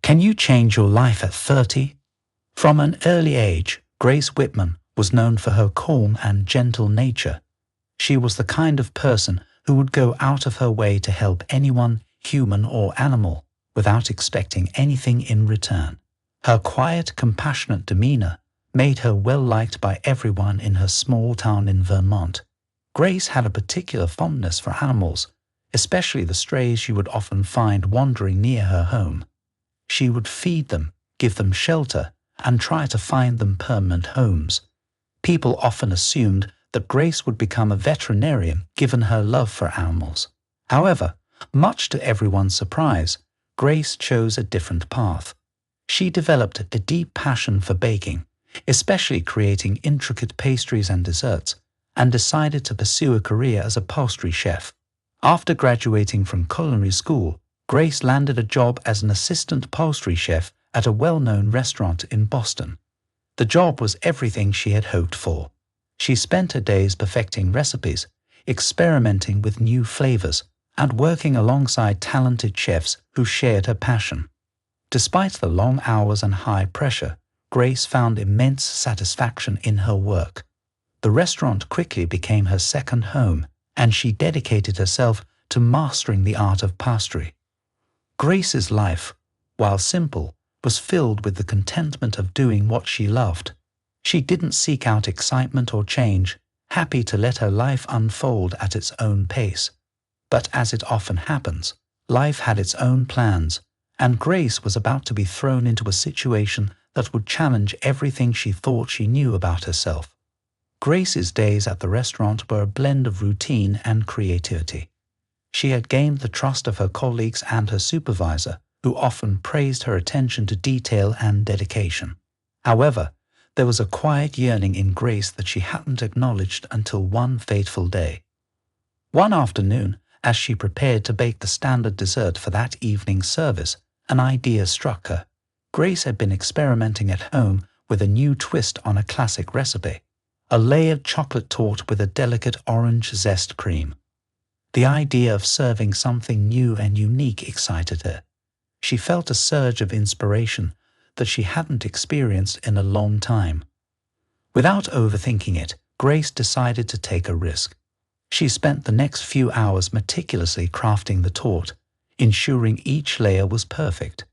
Can you change your life at 30? From an early age, Grace Whitman was known for her calm and gentle nature. She was the kind of person who would go out of her way to help anyone, human or animal, without expecting anything in return. Her quiet, compassionate demeanor made her well liked by everyone in her small town in Vermont. Grace had a particular fondness for animals, especially the strays you would often find wandering near her home. She would feed them, give them shelter, and try to find them permanent homes. People often assumed that Grace would become a veterinarian given her love for animals. However, much to everyone's surprise, Grace chose a different path. She developed a deep passion for baking, especially creating intricate pastries and desserts, and decided to pursue a career as a pastry chef. After graduating from culinary school, Grace landed a job as an assistant pastry chef at a well-known restaurant in Boston. The job was everything she had hoped for. She spent her days perfecting recipes, experimenting with new flavors, and working alongside talented chefs who shared her passion. Despite the long hours and high pressure, Grace found immense satisfaction in her work. The restaurant quickly became her second home, and she dedicated herself to mastering the art of pastry. Grace's life, while simple, was filled with the contentment of doing what she loved. She didn't seek out excitement or change, happy to let her life unfold at its own pace. But as it often happens, life had its own plans, and Grace was about to be thrown into a situation that would challenge everything she thought she knew about herself. Grace's days at the restaurant were a blend of routine and creativity. She had gained the trust of her colleagues and her supervisor, who often praised her attention to detail and dedication. However, there was a quiet yearning in Grace that she hadn't acknowledged until one fateful day. One afternoon, as she prepared to bake the standard dessert for that evening's service, an idea struck her. Grace had been experimenting at home with a new twist on a classic recipe, a layered chocolate torte with a delicate orange zest cream. The idea of serving something new and unique excited her. She felt a surge of inspiration that she hadn't experienced in a long time. Without overthinking it, Grace decided to take a risk. She spent the next few hours meticulously crafting the torte, ensuring each layer was perfect.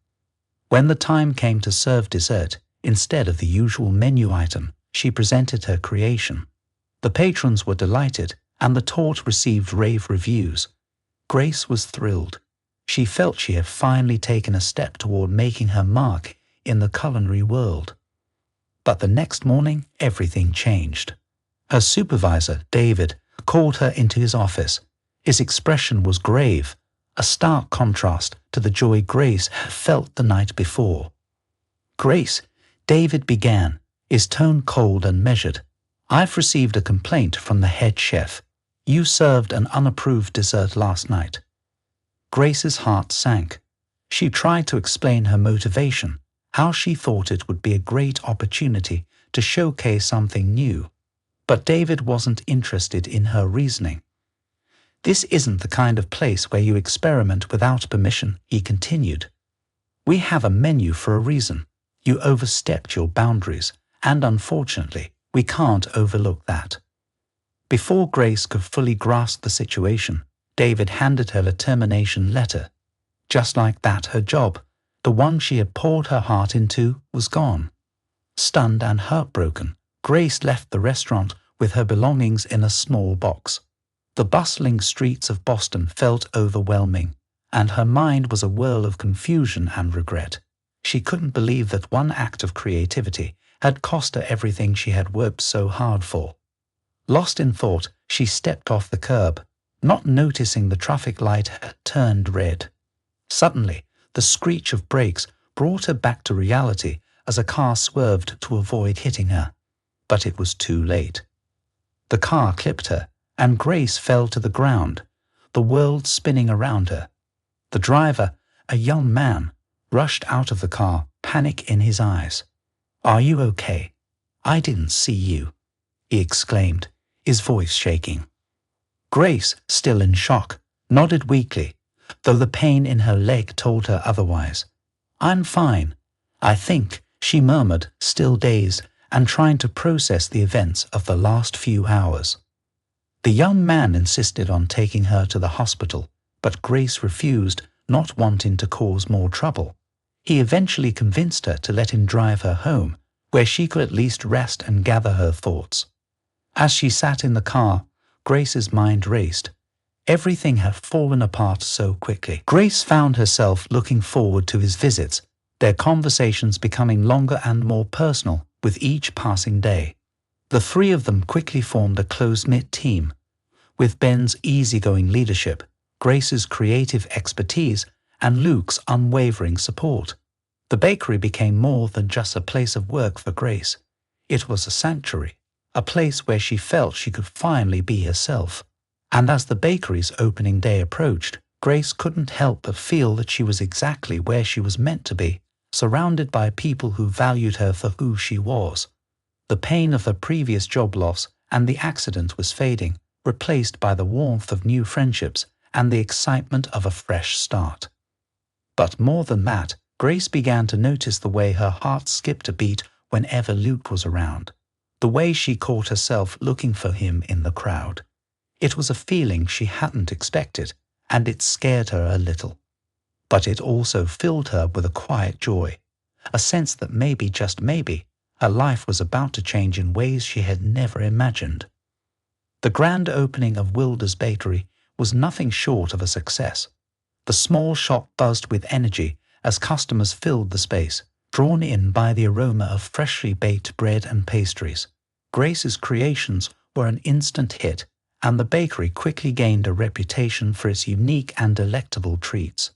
When the time came to serve dessert, instead of the usual menu item, she presented her creation. The patrons were delighted, and the torte received rave reviews. Grace was thrilled. She felt she had finally taken a step toward making her mark in the culinary world. But the next morning, everything changed. Her supervisor, David, called her into his office. His expression was grave, a stark contrast to the joy Grace had felt the night before. "Grace," David began, his tone cold and measured, "I've received a complaint from the head chef. You served an unapproved dessert last night." Grace's heart sank. She tried to explain her motivation, how she thought it would be a great opportunity to showcase something new. But David wasn't interested in her reasoning. "This isn't the kind of place where you experiment without permission," he continued. "We have a menu for a reason. You overstepped your boundaries, and unfortunately, we can't overlook that." Before Grace could fully grasp the situation, David handed her a termination letter. Just like that, her job, the one she had poured her heart into, was gone. Stunned and heartbroken, Grace left the restaurant with her belongings in a small box. The bustling streets of Boston felt overwhelming, and her mind was a whirl of confusion and regret. She couldn't believe that one act of creativity had cost her everything she had worked so hard for. Lost in thought, she stepped off the curb, not noticing the traffic light had turned red. Suddenly, the screech of brakes brought her back to reality as a car swerved to avoid hitting her. But it was too late. The car clipped her, and Grace fell to the ground, the world spinning around her. The driver, a young man, rushed out of the car, panic in his eyes. "Are you okay? I didn't see you," he exclaimed, his voice shaking. Grace, still in shock, nodded weakly, though the pain in her leg told her otherwise. "I'm fine, I think," she murmured, still dazed and trying to process the events of the last few hours. The young man insisted on taking her to the hospital, but Grace refused, not wanting to cause more trouble. He eventually convinced her to let him drive her home, where she could at least rest and gather her thoughts. As she sat in the car, Grace's mind raced. Everything had fallen apart so quickly. Grace found herself looking forward to his visits, their conversations becoming longer and more personal with each passing day. The three of them quickly formed a close-knit team. With Ben's easygoing leadership, Grace's creative expertise, and Luke's unwavering support, the bakery became more than just a place of work for Grace. It was a sanctuary, a place where she felt she could finally be herself. And as the bakery's opening day approached, Grace couldn't help but feel that she was exactly where she was meant to be, surrounded by people who valued her for who she was. The pain of her previous job loss and the accident was fading, replaced by the warmth of new friendships and the excitement of a fresh start. But more than that, Grace began to notice the way her heart skipped a beat whenever Luke was around, the way she caught herself looking for him in the crowd. It was a feeling she hadn't expected, and it scared her a little. But it also filled her with a quiet joy, a sense that maybe, just maybe, her life was about to change in ways she had never imagined. The grand opening of Wilder's Bakery was nothing short of a success. The small shop buzzed with energy as customers filled the space, drawn in by the aroma of freshly baked bread and pastries. Grace's creations were an instant hit, and the bakery quickly gained a reputation for its unique and delectable treats.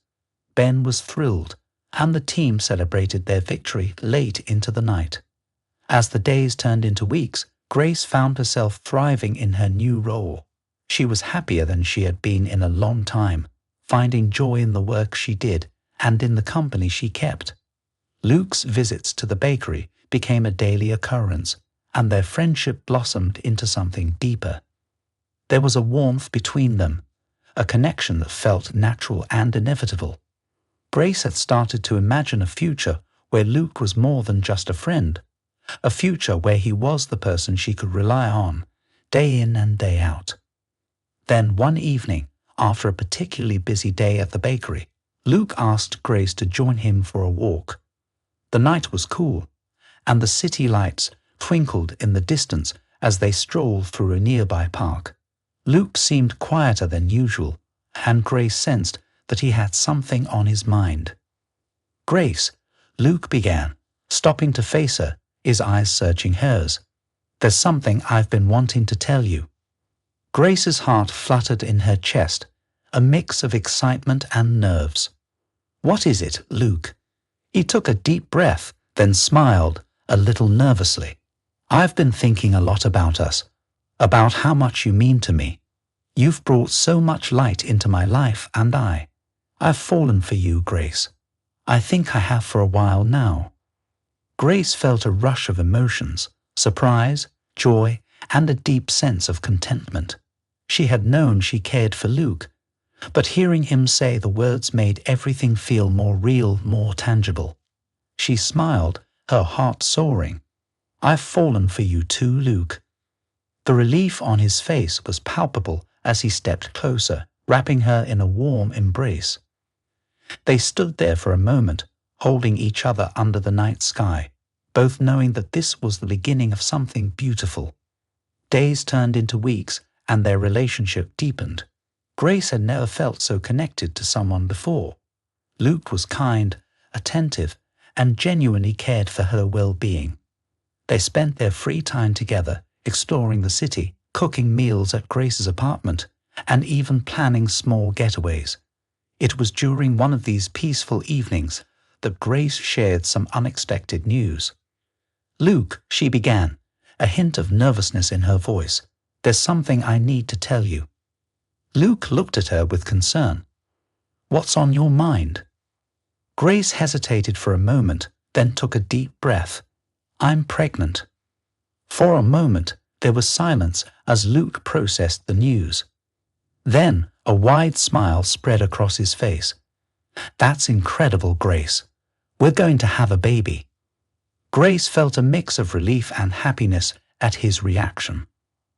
Ben was thrilled, and the team celebrated their victory late into the night. As the days turned into weeks, Grace found herself thriving in her new role. She was happier than she had been in a long time, finding joy in the work she did and in the company she kept. Luke's visits to the bakery became a daily occurrence, and their friendship blossomed into something deeper. There was a warmth between them, a connection that felt natural and inevitable. Grace had started to imagine a future where Luke was more than just a friend, a future where he was the person she could rely on, day in and day out. Then one evening, after a particularly busy day at the bakery, Luke asked Grace to join him for a walk. The night was cool, and the city lights twinkled in the distance as they strolled through a nearby park. Luke seemed quieter than usual, and Grace sensed that he had something on his mind. "Grace," Luke began, stopping to face her, his eyes searching hers. "There's something I've been wanting to tell you." Grace's heart fluttered in her chest, a mix of excitement and nerves. "What is it, Luke?" He took a deep breath, then smiled, a little nervously. "I've been thinking a lot about us, about how much you mean to me. You've brought so much light into my life, and I've fallen for you, Grace. I think I have for a while now." Grace felt a rush of emotions, surprise, joy, and a deep sense of contentment. She had known she cared for Luke, but hearing him say the words made everything feel more real, more tangible. She smiled, her heart soaring. "I've fallen for you too, Luke." The relief on his face was palpable as he stepped closer, wrapping her in a warm embrace. They stood there for a moment, holding each other under the night sky, both knowing that this was the beginning of something beautiful. Days turned into weeks, and their relationship deepened. Grace had never felt so connected to someone before. Luke was kind, attentive, and genuinely cared for her well-being. They spent their free time together, exploring the city, cooking meals at Grace's apartment, and even planning small getaways. It was during one of these peaceful evenings that Grace shared some unexpected news. "Luke," she began, a hint of nervousness in her voice, "there's something I need to tell you." Luke looked at her with concern. "What's on your mind?" Grace hesitated for a moment, then took a deep breath. "I'm pregnant." For a moment, there was silence as Luke processed the news. Then a wide smile spread across his face. "That's incredible, Grace. We're going to have a baby." Grace felt a mix of relief and happiness at his reaction.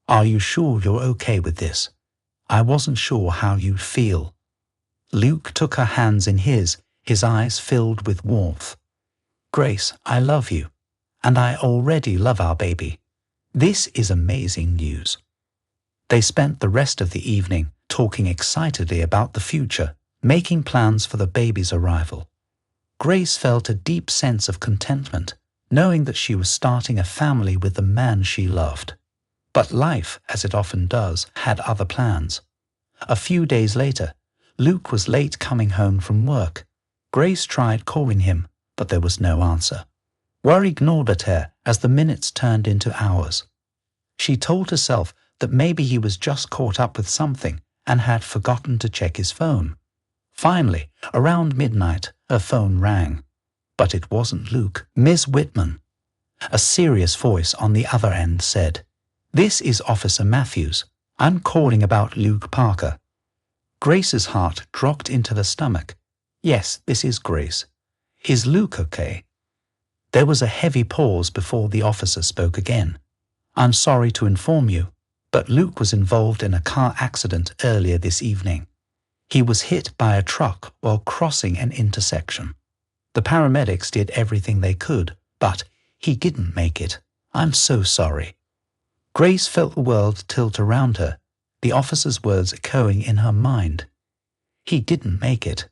"Are you sure you're okay with this? I wasn't sure how you'd feel." Luke took her hands in his eyes filled with warmth. "Grace, I love you, and I already love our baby. This is amazing news." They spent the rest of the evening talking excitedly about the future, making plans for the baby's arrival. Grace felt a deep sense of contentment, knowing that she was starting a family with the man she loved. But life, as it often does, had other plans. A few days later, Luke was late coming home from work. Grace tried calling him, but there was no answer. Worry gnawed at her as the minutes turned into hours. She told herself that maybe he was just caught up with something and had forgotten to check his phone. Finally, around midnight, her phone rang. But it wasn't Luke. "Miss Whitman." A serious voice on the other end said, "This is Officer Matthews. I'm calling about Luke Parker." Grace's heart dropped into her stomach. "Yes, this is Grace. Is Luke okay?" There was a heavy pause before the officer spoke again. "I'm sorry to inform you, but Luke was involved in a car accident earlier this evening. He was hit by a truck while crossing an intersection. The paramedics did everything they could, but he didn't make it. I'm so sorry." Grace felt the world tilt around her, the officer's words echoing in her mind. He didn't make it.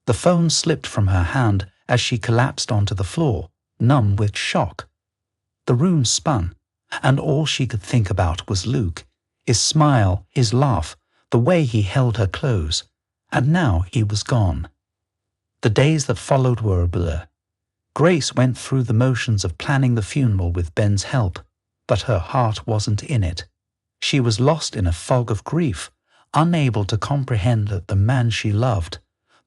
The phone slipped from her hand as she collapsed onto the floor, numb with shock. The room spun, and all she could think about was Luke, his smile, his laugh, the way he held her close. And now he was gone. The days that followed were a blur. Grace went through the motions of planning the funeral with Ben's help, but her heart wasn't in it. She was lost in a fog of grief, unable to comprehend that the man she loved,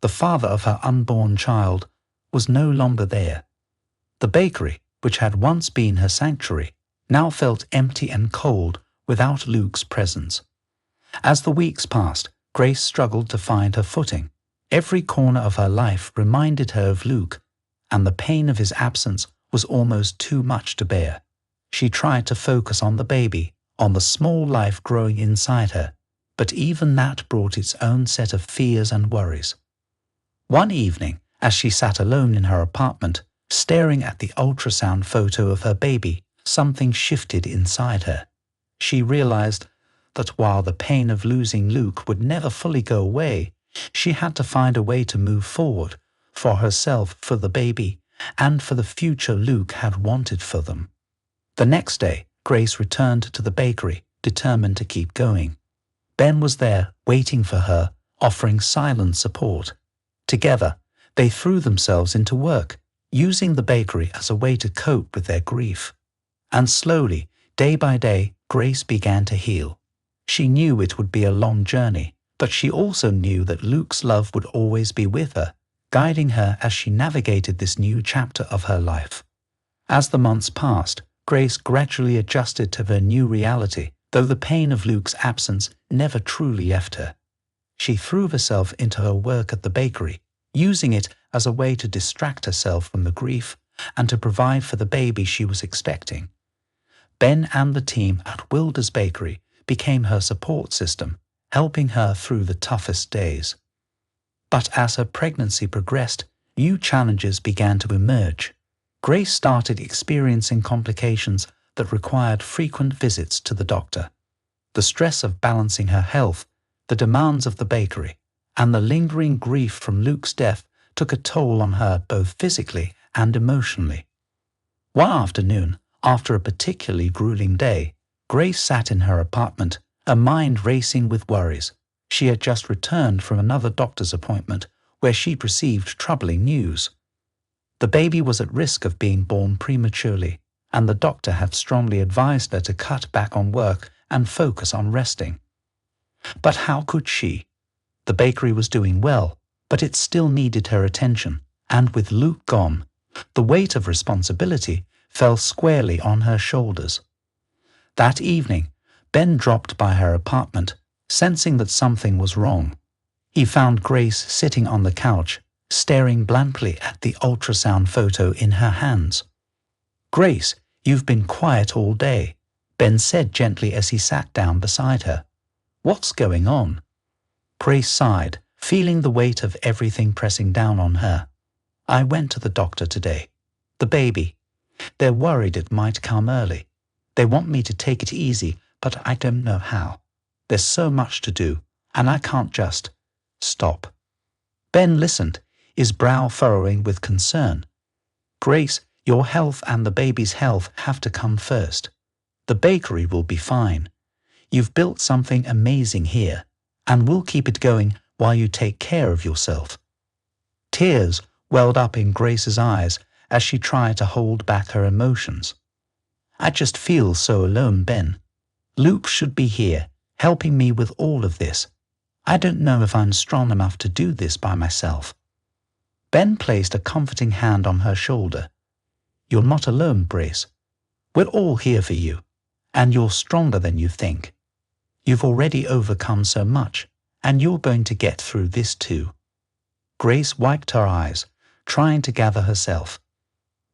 the father of her unborn child, was no longer there. The bakery, which had once been her sanctuary, now felt empty and cold without Luke's presence. As the weeks passed, Grace struggled to find her footing. Every corner of her life reminded her of Luke, and the pain of his absence was almost too much to bear. She tried to focus on the baby, on the small life growing inside her, but even that brought its own set of fears and worries. One evening, as she sat alone in her apartment, staring at the ultrasound photo of her baby, something shifted inside her. She realized that while the pain of losing Luke would never fully go away, she had to find a way to move forward, for herself, for the baby, and for the future Luke had wanted for them. The next day, Grace returned to the bakery, determined to keep going. Ben was there, waiting for her, offering silent support. Together, they threw themselves into work, using the bakery as a way to cope with their grief. And slowly, day by day, Grace began to heal. She knew it would be a long journey, but she also knew that Luke's love would always be with her, guiding her as she navigated this new chapter of her life. As the months passed, Grace gradually adjusted to her new reality, though the pain of Luke's absence never truly left her. She threw herself into her work at the bakery, using it as a way to distract herself from the grief and to provide for the baby she was expecting. Ben and the team at Wilder's Bakery became her support system, helping her through the toughest days. But as her pregnancy progressed, new challenges began to emerge. Grace started experiencing complications that required frequent visits to the doctor. The stress of balancing her health, the demands of the bakery, and the lingering grief from Luke's death took a toll on her both physically and emotionally. One afternoon, after a particularly grueling day, Grace sat in her apartment, her mind racing with worries. She had just returned from another doctor's appointment where she'd received troubling news. The baby was at risk of being born prematurely, and the doctor had strongly advised her to cut back on work and focus on resting. But how could she? The bakery was doing well, but it still needed her attention, and with Luke gone, the weight of responsibility fell squarely on her shoulders. That evening, Ben dropped by her apartment, sensing that something was wrong. He found Grace sitting on the couch, staring blankly at the ultrasound photo in her hands. "Grace, you've been quiet all day," Ben said gently as he sat down beside her. "What's going on?" Grace sighed, feeling the weight of everything pressing down on her. "I went to the doctor today. The baby. They're worried it might come early. They want me to take it easy, but I don't know how. There's so much to do, and I can't just stop." Ben listened, his brow furrowing with concern. "Grace, your health and the baby's health have to come first. The bakery will be fine. You've built something amazing here, and we'll keep it going while you take care of yourself." Tears welled up in Grace's eyes as she tried to hold back her emotions. "I just feel so alone, Ben. Luke should be here, helping me with all of this. I don't know if I'm strong enough to do this by myself." Ben placed a comforting hand on her shoulder. "You're not alone, Grace. We're all here for you, and you're stronger than you think. You've already overcome so much, and you're going to get through this too." Grace wiped her eyes, trying to gather herself.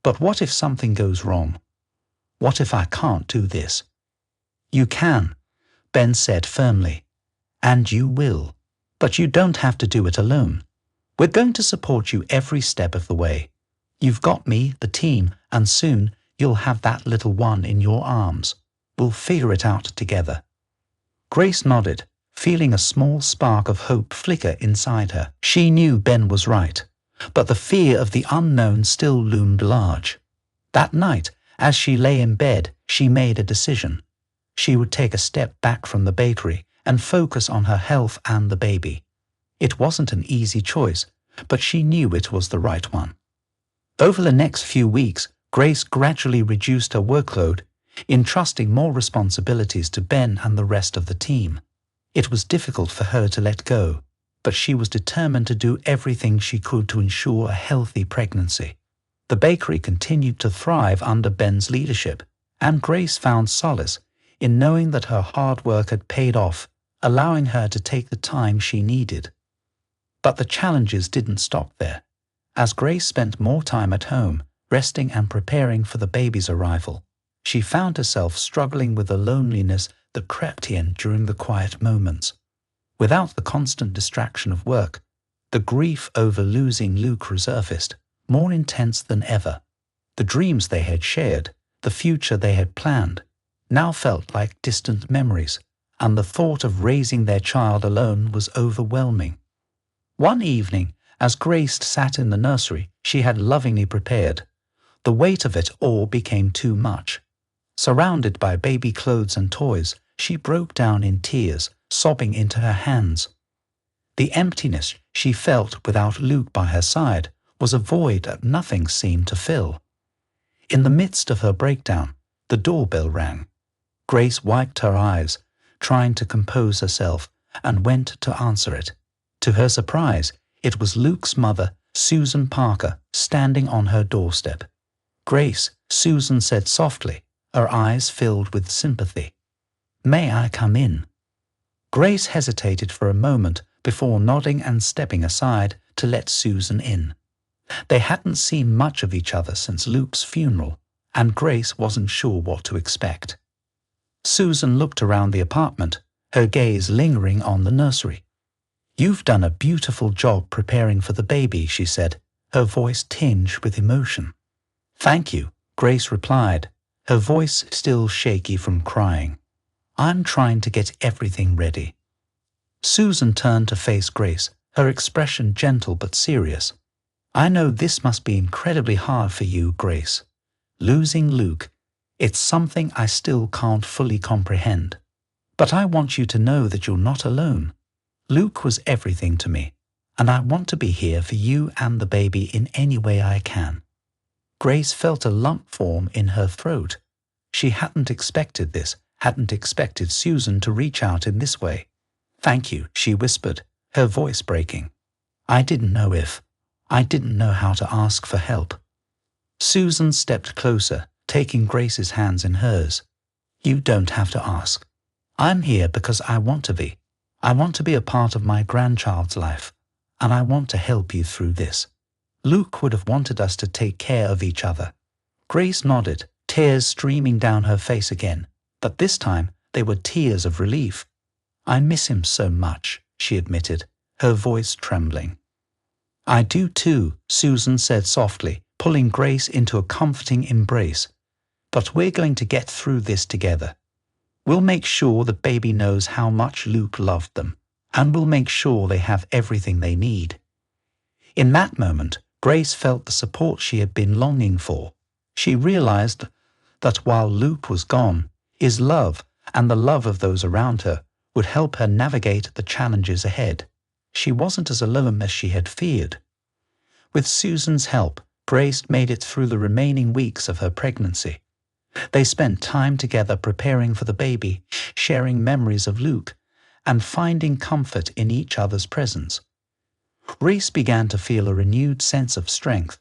"But what if something goes wrong? What if I can't do this?" "You can," Ben said firmly, "and you will. But you don't have to do it alone. We're going to support you every step of the way. You've got me, the team, and soon you'll have that little one in your arms. We'll figure it out together." Grace nodded, feeling a small spark of hope flicker inside her. She knew Ben was right, but the fear of the unknown still loomed large. That night, as she lay in bed, she made a decision. She would take a step back from the bakery and focus on her health and the baby. It wasn't an easy choice, but she knew it was the right one. Over the next few weeks, Grace gradually reduced her workload, entrusting more responsibilities to Ben and the rest of the team. It was difficult for her to let go, but she was determined to do everything she could to ensure a healthy pregnancy. The bakery continued to thrive under Ben's leadership, and Grace found solace in knowing that her hard work had paid off, allowing her to take the time she needed. But the challenges didn't stop there. As Grace spent more time at home, resting and preparing for the baby's arrival, she found herself struggling with the loneliness that crept in during the quiet moments. Without the constant distraction of work, the grief over losing Luke resurfaced, more intense than ever. The dreams they had shared, the future they had planned, now felt like distant memories, and the thought of raising their child alone was overwhelming. One evening, as Grace sat in the nursery she had lovingly prepared, the weight of it all became too much. Surrounded by baby clothes and toys, she broke down in tears, sobbing into her hands. The emptiness she felt without Luke by her side was a void that nothing seemed to fill. In the midst of her breakdown, the doorbell rang. Grace wiped her eyes, trying to compose herself, and went to answer it. To her surprise, it was Luke's mother, Susan Parker, standing on her doorstep. "Grace," Susan said softly, her eyes filled with sympathy. "May I come in?" Grace hesitated for a moment before nodding and stepping aside to let Susan in. They hadn't seen much of each other since Luke's funeral, and Grace wasn't sure what to expect. Susan looked around the apartment, her gaze lingering on the nursery. "You've done a beautiful job preparing for the baby," she said, her voice tinged with emotion. "Thank you," Grace replied, her voice still shaky from crying. "I'm trying to get everything ready." Susan turned to face Grace, her expression gentle but serious. "I know this must be incredibly hard for you, Grace. Losing Luke, it's something I still can't fully comprehend. But I want you to know that you're not alone. Luke was everything to me, and I want to be here for you and the baby in any way I can." Grace felt a lump form in her throat. She hadn't expected this, hadn't expected Susan to reach out in this way. "Thank you," she whispered, her voice breaking. I didn't know how to ask for help." Susan stepped closer, taking Grace's hands in hers. "You don't have to ask. I'm here because I want to be. I want to be a part of my grandchild's life. and I want to help you through this. Luke would have wanted us to take care of each other." Grace nodded, tears streaming down her face again, but this time they were tears of relief. "I miss him so much," she admitted, her voice trembling. "I do too," Susan said softly, pulling Grace into a comforting embrace. "But we're going to get through this together. We'll make sure the baby knows how much Luke loved them, and we'll make sure they have everything they need." In that moment, Grace felt the support she had been longing for. She realized that while Luke was gone, his love and the love of those around her would help her navigate the challenges ahead. She wasn't as alone as she had feared. With Susan's help, Grace made it through the remaining weeks of her pregnancy. They spent time together preparing for the baby, sharing memories of Luke, and finding comfort in each other's presence. Grace began to feel a renewed sense of strength,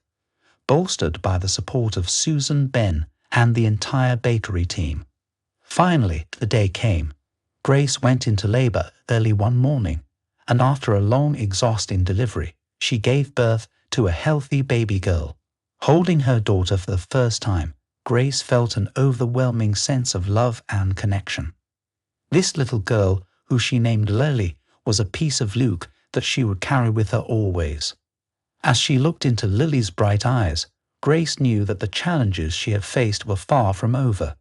bolstered by the support of Susan, Ben, and the entire bakery team. Finally, the day came. Grace went into labor early one morning, and after a long, exhausting delivery, she gave birth to a healthy baby girl. Holding her daughter for the first time, Grace felt an overwhelming sense of love and connection. This little girl, who she named Lily, was a piece of Luke that she would carry with her always. As she looked into Lily's bright eyes, Grace knew that the challenges she had faced were far from over,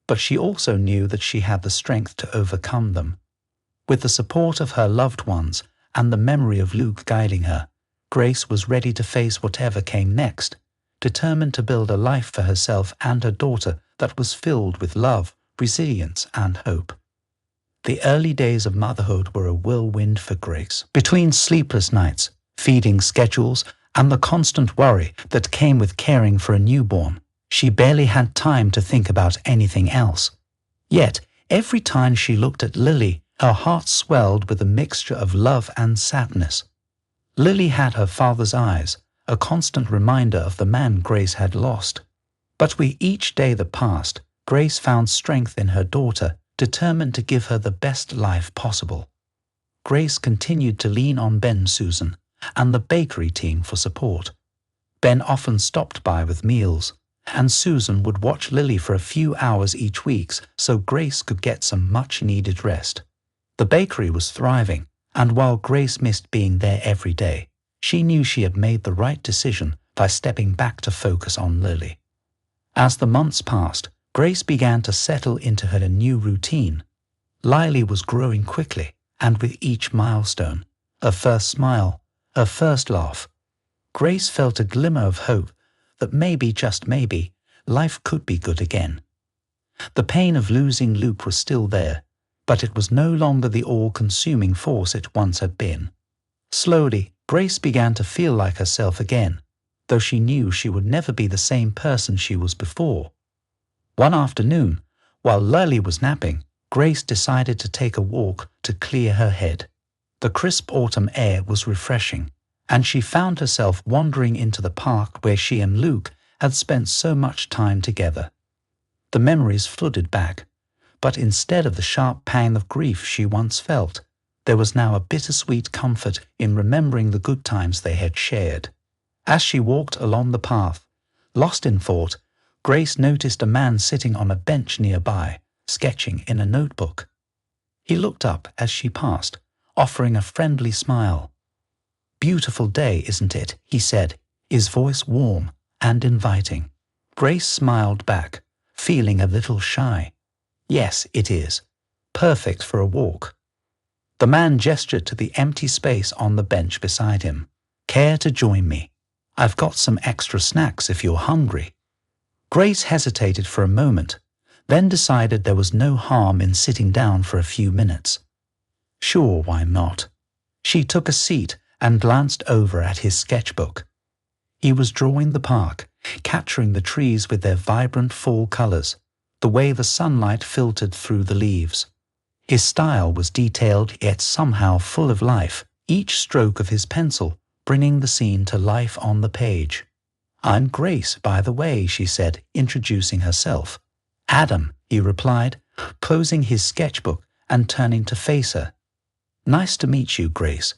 but she also knew that she had the strength to overcome them. With the support of her loved ones and the memory of Luke guiding her, Grace was ready to face whatever came next, determined to build a life for herself and her daughter that was filled with love, resilience, and hope. The early days of motherhood were a whirlwind for Grace. Between sleepless nights, feeding schedules, and the constant worry that came with caring for a newborn, she barely had time to think about anything else. Yet, every time she looked at Lily, her heart swelled with a mixture of love and sadness. Lily had her father's eyes, a constant reminder of the man Grace had lost. But with each day that passed, Grace found strength in her daughter, determined to give her the best life possible. Grace continued to lean on Ben, Susan, and the bakery team for support. Ben often stopped by with meals, and Susan would watch Lily for a few hours each week so Grace could get some much-needed rest. The bakery was thriving, and while Grace missed being there every day, she knew she had made the right decision by stepping back to focus on Lily. As the months passed, Grace began to settle into her new routine. Lily was growing quickly, and with each milestone, her first smile, her first laugh, Grace felt a glimmer of hope that maybe, just maybe, life could be good again. The pain of losing Luke was still there, but it was no longer the all-consuming force it once had been. Slowly, Grace began to feel like herself again, though she knew she would never be the same person she was before. One afternoon, while Lily was napping, Grace decided to take a walk to clear her head. The crisp autumn air was refreshing, and she found herself wandering into the park where she and Luke had spent so much time together. The memories flooded back, but instead of the sharp pang of grief she once felt, there was now a bittersweet comfort in remembering the good times they had shared. As she walked along the path, lost in thought, Grace noticed a man sitting on a bench nearby, sketching in a notebook. He looked up as she passed, offering a friendly smile. "Beautiful day, isn't it?" he said, his voice warm and inviting. Grace smiled back, feeling a little shy. "Yes, it is. Perfect for a walk." The man gestured to the empty space on the bench beside him. "Care to join me? I've got some extra snacks if you're hungry." Grace hesitated for a moment, then decided there was no harm in sitting down for a few minutes. Sure, why not? She took a seat and glanced over at his sketchbook. He was drawing the park, capturing the trees with their vibrant fall colors, the way the sunlight filtered through the leaves. His style was detailed yet somehow full of life, each stroke of his pencil bringing the scene to life on the page. "I'm Grace, by the way," she said, introducing herself. "Adam," he replied, closing his sketchbook and turning to face her. "Nice to meet you, Grace."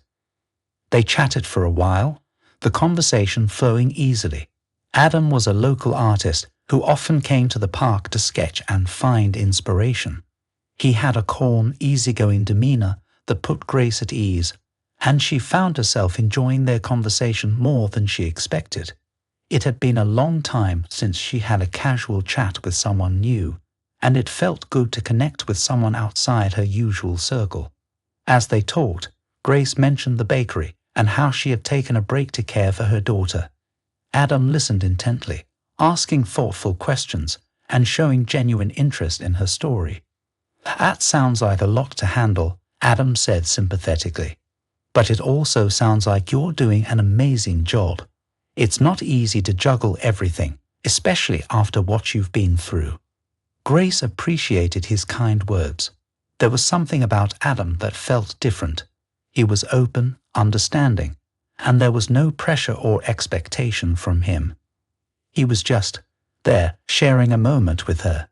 They chatted for a while, the conversation flowing easily. Adam was a local artist who often came to the park to sketch and find inspiration. He had a calm, easygoing demeanor that put Grace at ease, and she found herself enjoying their conversation more than she expected. It had been a long time since she had a casual chat with someone new, and it felt good to connect with someone outside her usual circle. As they talked, Grace mentioned the bakery and how she had taken a break to care for her daughter. Adam listened intently, asking thoughtful questions and showing genuine interest in her story. "That sounds like a lot to handle," Adam said sympathetically. "But it also sounds like you're doing an amazing job. It's not easy to juggle everything, especially after what you've been through." Grace appreciated his kind words. There was something about Adam that felt different. He was open, understanding, and there was no pressure or expectation from him. He was just there, sharing a moment with her.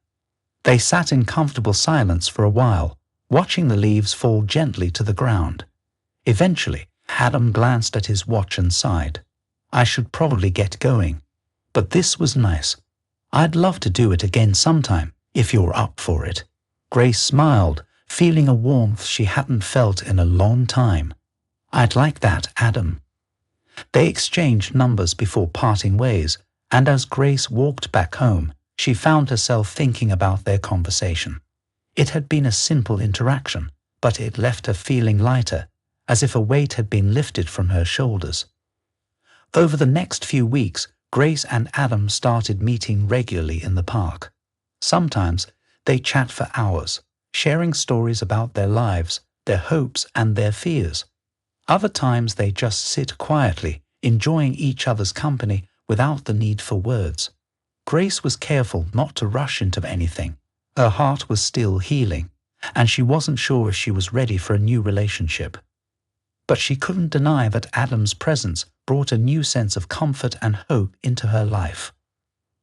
They sat in comfortable silence for a while, watching the leaves fall gently to the ground. Eventually, Adam glanced at his watch and sighed. "I should probably get going, but this was nice. I'd love to do it again sometime, if you're up for it." Grace smiled, feeling a warmth she hadn't felt in a long time. "I'd like that, Adam." They exchanged numbers before parting ways, and as Grace walked back home, she found herself thinking about their conversation. It had been a simple interaction, but it left her feeling lighter, as if a weight had been lifted from her shoulders. Over the next few weeks, Grace and Adam started meeting regularly in the park. Sometimes they chat for hours, sharing stories about their lives, their hopes and their fears. Other times they just sit quietly, enjoying each other's company without the need for words. Grace was careful not to rush into anything. Her heart was still healing, and she wasn't sure if she was ready for a new relationship. But she couldn't deny that Adam's presence brought a new sense of comfort and hope into her life.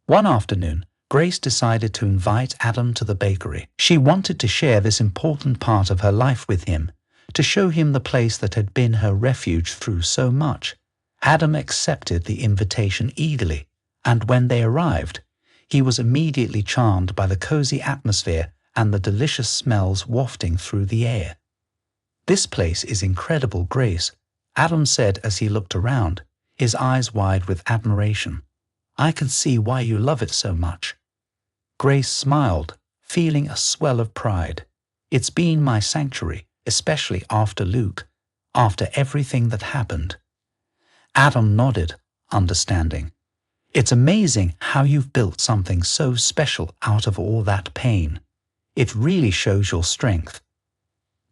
One afternoon, Grace decided to invite Adam to the bakery. She wanted to share this important part of her life with him, to show him the place that had been her refuge through so much. Adam accepted the invitation eagerly, and when they arrived, he was immediately charmed by the cozy atmosphere and the delicious smells wafting through the air. "This place is incredible, Grace," Adam said as he looked around, his eyes wide with admiration. "I can see why you love it so much." Grace smiled, feeling a swell of pride. "It's been my sanctuary, especially after Luke, after everything that happened." Adam nodded, understanding. "It's amazing how you've built something so special out of all that pain. It really shows your strength."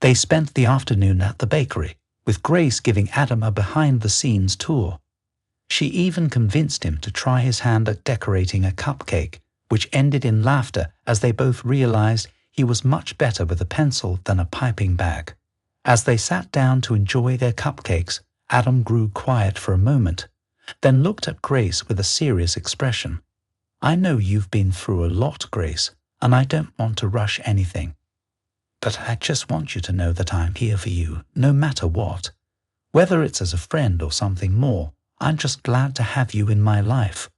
They spent the afternoon at the bakery, with Grace giving Adam a behind-the-scenes tour. She even convinced him to try his hand at decorating a cupcake, which ended in laughter as they both realized he was much better with a pencil than a piping bag. As they sat down to enjoy their cupcakes, Adam grew quiet for a moment, then looked at Grace with a serious expression. "I know you've been through a lot, Grace, and I don't want to rush anything. But I just want you to know that I'm here for you, no matter what. Whether it's as a friend or something more, I'm just glad to have you in my life."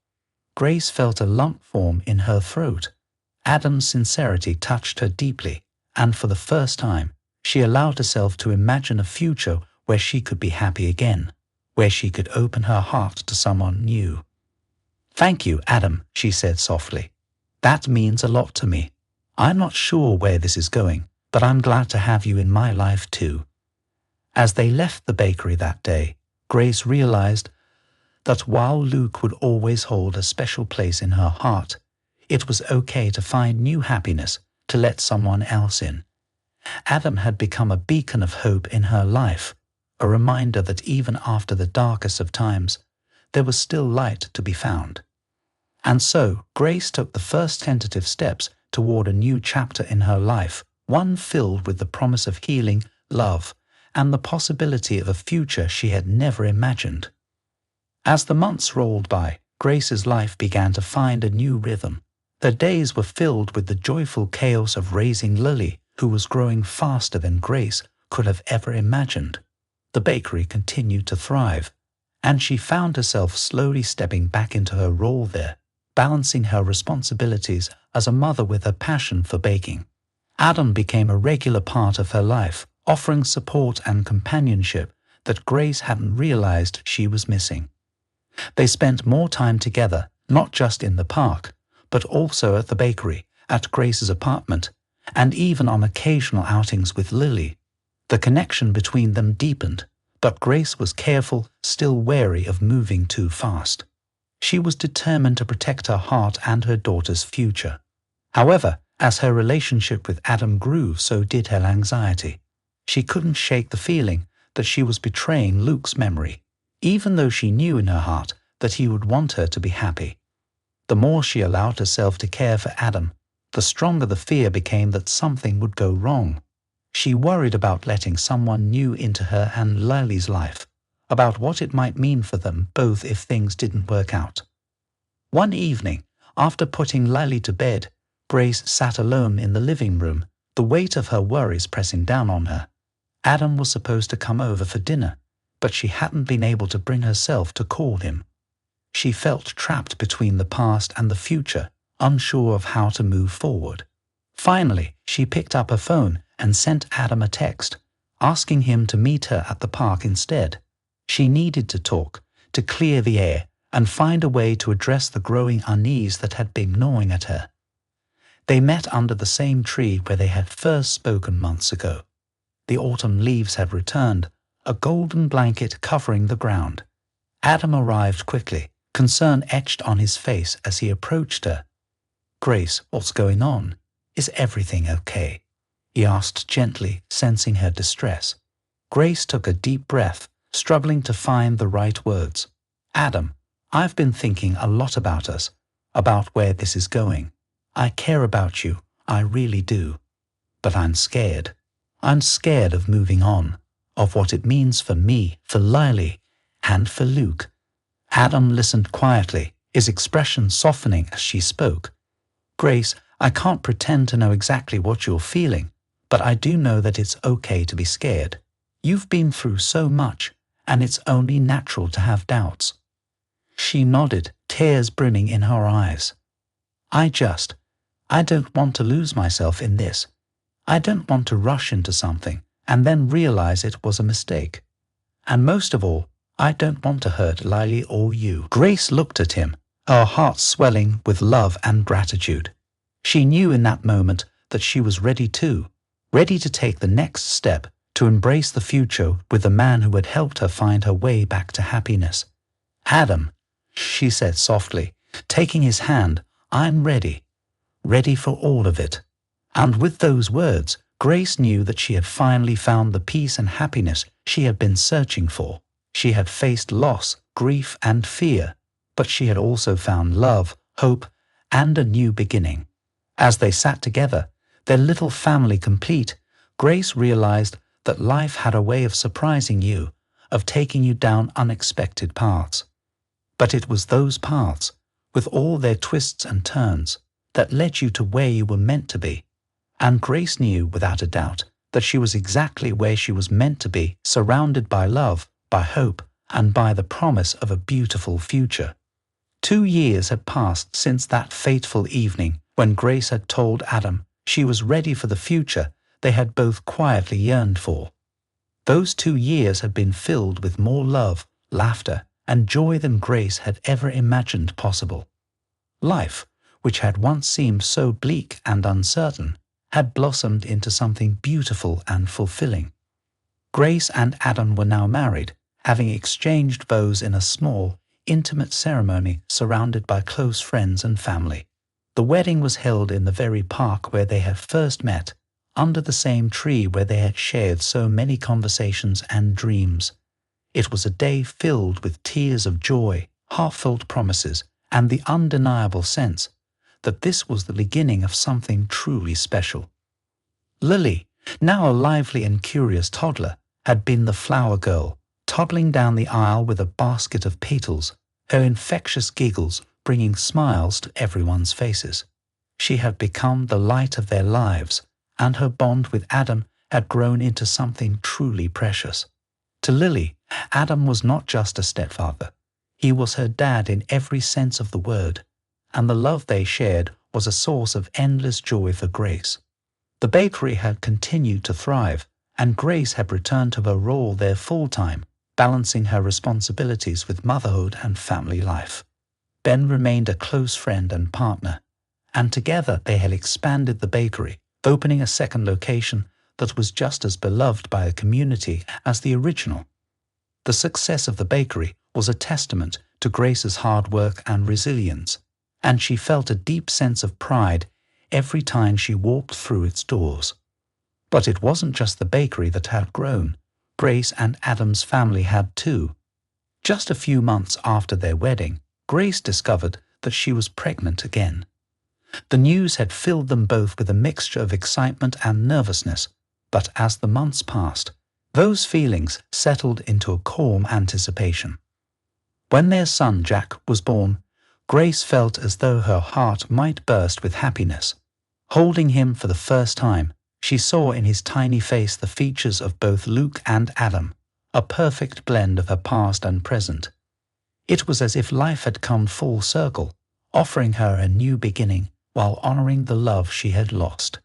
Grace felt a lump form in her throat. Adam's sincerity touched her deeply, and for the first time, she allowed herself to imagine a future where she could be happy again, where she could open her heart to someone new. "Thank you, Adam," she said softly. "That means a lot to me. I'm not sure where this is going, but I'm glad to have you in my life too." As they left the bakery that day, Grace realized that while Luke would always hold a special place in her heart, it was okay to find new happiness, to let someone else in. Adam had become a beacon of hope in her life, a reminder that even after the darkest of times, there was still light to be found. And so Grace took the first tentative steps toward a new chapter in her life, one filled with the promise of healing, love, and the possibility of a future she had never imagined. As the months rolled by, Grace's life began to find a new rhythm. Her days were filled with the joyful chaos of raising Lily, who was growing faster than Grace could have ever imagined. the bakery continued to thrive, and she found herself slowly stepping back into her role there, balancing her responsibilities as a mother with her passion for baking. Adam became a regular part of her life, offering support and companionship that Grace hadn't realized she was missing. They spent more time together, not just in the park, but also at the bakery, at Grace's apartment, and even on occasional outings with Lily. The connection between them deepened, but Grace was careful, still wary of moving too fast. She was determined to protect her heart and her daughter's future. However, as her relationship with Adam grew, so did her anxiety. She couldn't shake the feeling that she was betraying Luke's memory, even though she knew in her heart that he would want her to be happy. The more she allowed herself to care for Adam, the stronger the fear became that something would go wrong. She worried about letting someone new into her and Lily's life, about what it might mean for them both if things didn't work out. One evening, after putting Lily to bed, Grace sat alone in the living room, the weight of her worries pressing down on her. Adam was supposed to come over for dinner, but she hadn't been able to bring herself to call him. She felt trapped between the past and the future, unsure of how to move forward. Finally, she picked up her phone and sent Adam a text, asking him to meet her at the park instead. She needed to talk, to clear the air, and find a way to address the growing unease that had been gnawing at her. They met under the same tree where they had first spoken months ago. The autumn leaves had returned, a golden blanket covering the ground. Adam arrived quickly, concern etched on his face as he approached her. "Grace, what's going on? Is everything okay?" he asked gently, sensing her distress. Grace took a deep breath, struggling to find the right words. "Adam, I've been thinking a lot about us, about where this is going. I care about you, I really do. But I'm scared. I'm scared of moving on, of what it means for me, for Lily, and for Luke." Adam listened quietly, his expression softening as she spoke. "Grace, I can't pretend to know exactly what you're feeling, but I do know that it's okay to be scared. You've been through so much, and it's only natural to have doubts." She nodded, tears brimming in her eyes. I don't want to lose myself in this. I don't want to rush into something and then realize it was a mistake. And most of all, I don't want to hurt Lily or you." Grace looked at him, her heart swelling with love and gratitude. She knew in that moment that she was ready to take the next step, to embrace the future with the man who had helped her find her way back to happiness. "Adam," she said softly, taking his hand, "I'm ready for all of it." And with those words, Grace knew that she had finally found the peace and happiness she had been searching for. She had faced loss, grief, and fear, but she had also found love, hope, and a new beginning. As they sat together, their little family complete, Grace realized that life had a way of surprising you, of taking you down unexpected paths. But it was those paths, with all their twists and turns, that led you to where you were meant to be. And Grace knew without a doubt that she was exactly where she was meant to be, surrounded by love, by hope, and by the promise of a beautiful future. 2 years had passed since that fateful evening when Grace had told Adam she was ready for the future they had both quietly yearned for. Those 2 years had been filled with more love, laughter, and joy than Grace had ever imagined possible. Life, which had once seemed so bleak and uncertain, had blossomed into something beautiful and fulfilling. Grace and Adam were now married, having exchanged vows in a small, intimate ceremony surrounded by close friends and family. The wedding was held in the very park where they had first met, under the same tree where they had shared so many conversations and dreams. It was a day filled with tears of joy, heartfelt promises, and the undeniable sense that this was the beginning of something truly special. Lily, now a lively and curious toddler, had been the flower girl, toddling down the aisle with a basket of petals, her infectious giggles bringing smiles to everyone's faces. She had become the light of their lives, and her bond with Adam had grown into something truly precious. To Lily, Adam was not just a stepfather. He was her dad in every sense of the word, and the love they shared was a source of endless joy for Grace. The bakery had continued to thrive, and Grace had returned to her role there full-time, balancing her responsibilities with motherhood and family life. Ben remained a close friend and partner, and together they had expanded the bakery, opening a second location that was just as beloved by the community as the original. The success of the bakery was a testament to Grace's hard work and resilience, and she felt a deep sense of pride every time she walked through its doors. But it wasn't just the bakery that had grown. Grace and Adam's family had too. Just a few months after their wedding, Grace discovered that she was pregnant again. The news had filled them both with a mixture of excitement and nervousness, but as the months passed, those feelings settled into a calm anticipation. When their son Jack was born, Grace felt as though her heart might burst with happiness. Holding him for the first time, she saw in his tiny face the features of both Luke and Adam, a perfect blend of her past and present. It was as if life had come full circle, offering her a new beginning while honoring the love she had lost.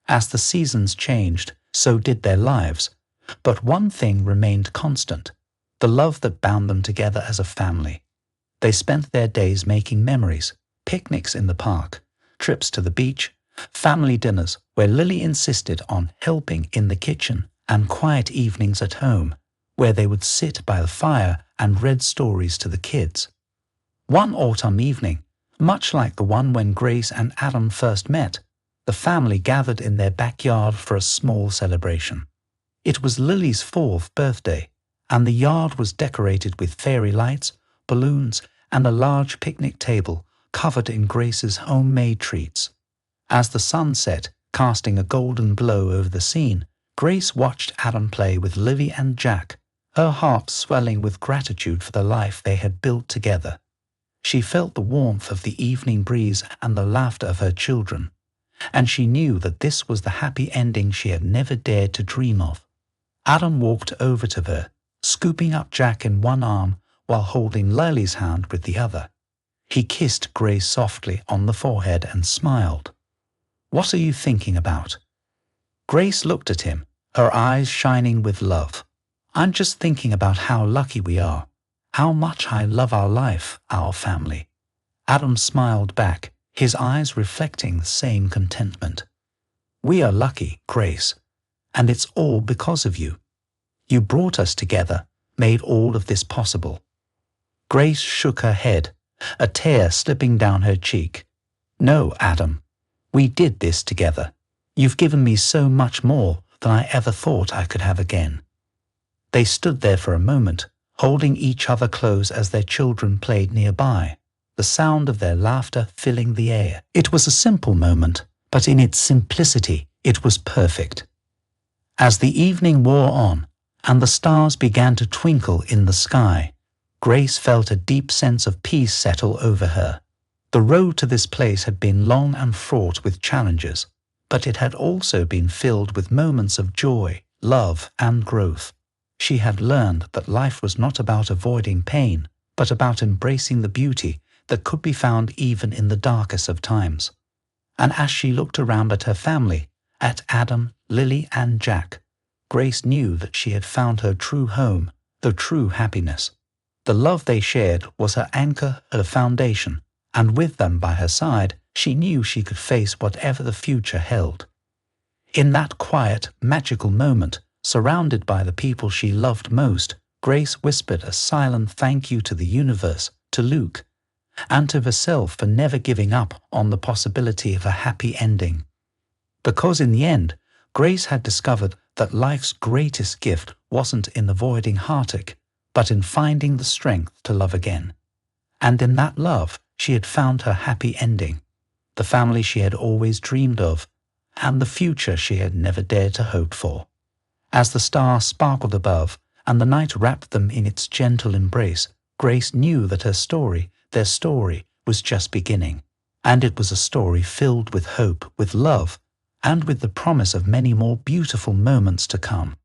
As the seasons changed, so did their lives, but one thing remained constant: the love that bound them together as a family. They spent their days making memories, picnics in the park, trips to the beach, family dinners where Lily insisted on helping in the kitchen, and quiet evenings at home, where they would sit by the fire and read stories to the kids. One autumn evening, much like the one when Grace and Adam first met, the family gathered in their backyard for a small celebration. It was Lily's 4th birthday, and the yard was decorated with fairy lights, balloons, and a large picnic table covered in Grace's homemade treats. As the sun set, casting a golden glow over the scene, Grace watched Adam play with Lily and Jack, her heart swelling with gratitude for the life they had built together. She felt the warmth of the evening breeze and the laughter of her children, and she knew that this was the happy ending she had never dared to dream of. Adam walked over to her, scooping up Jack in one arm while holding Lily's hand with the other. He kissed Grace softly on the forehead and smiled. "What are you thinking about?" Grace looked at him, her eyes shining with love. "I'm just thinking about how lucky we are, how much I love our life, our family." Adam smiled back, his eyes reflecting the same contentment. "We are lucky, Grace, and it's all because of you. You brought us together, made all of this possible." Grace shook her head, a tear slipping down her cheek. "No, Adam, we did this together. You've given me so much more than I ever thought I could have again." They stood there for a moment, holding each other close as their children played nearby, the sound of their laughter filling the air. It was a simple moment, but in its simplicity it was perfect. As the evening wore on, and the stars began to twinkle in the sky, Grace felt a deep sense of peace settle over her. The road to this place had been long and fraught with challenges, but it had also been filled with moments of joy, love, and growth. She had learned that life was not about avoiding pain, but about embracing the beauty that could be found even in the darkest of times. And as she looked around at her family, at Adam, Lily, and Jack, Grace knew that she had found her true home, the true happiness. The love they shared was her anchor, her foundation, and with them by her side, she knew she could face whatever the future held. In that quiet, magical moment, surrounded by the people she loved most, Grace whispered a silent thank you to the universe, to Luke, and to herself for never giving up on the possibility of a happy ending. Because in the end, Grace had discovered that life's greatest gift wasn't in avoiding heartache, but in finding the strength to love again. And in that love, she had found her happy ending, the family she had always dreamed of, and the future she had never dared to hope for. As the stars sparkled above and the night wrapped them in its gentle embrace, Grace knew that her story, their story, was just beginning. And it was a story filled with hope, with love, and with the promise of many more beautiful moments to come.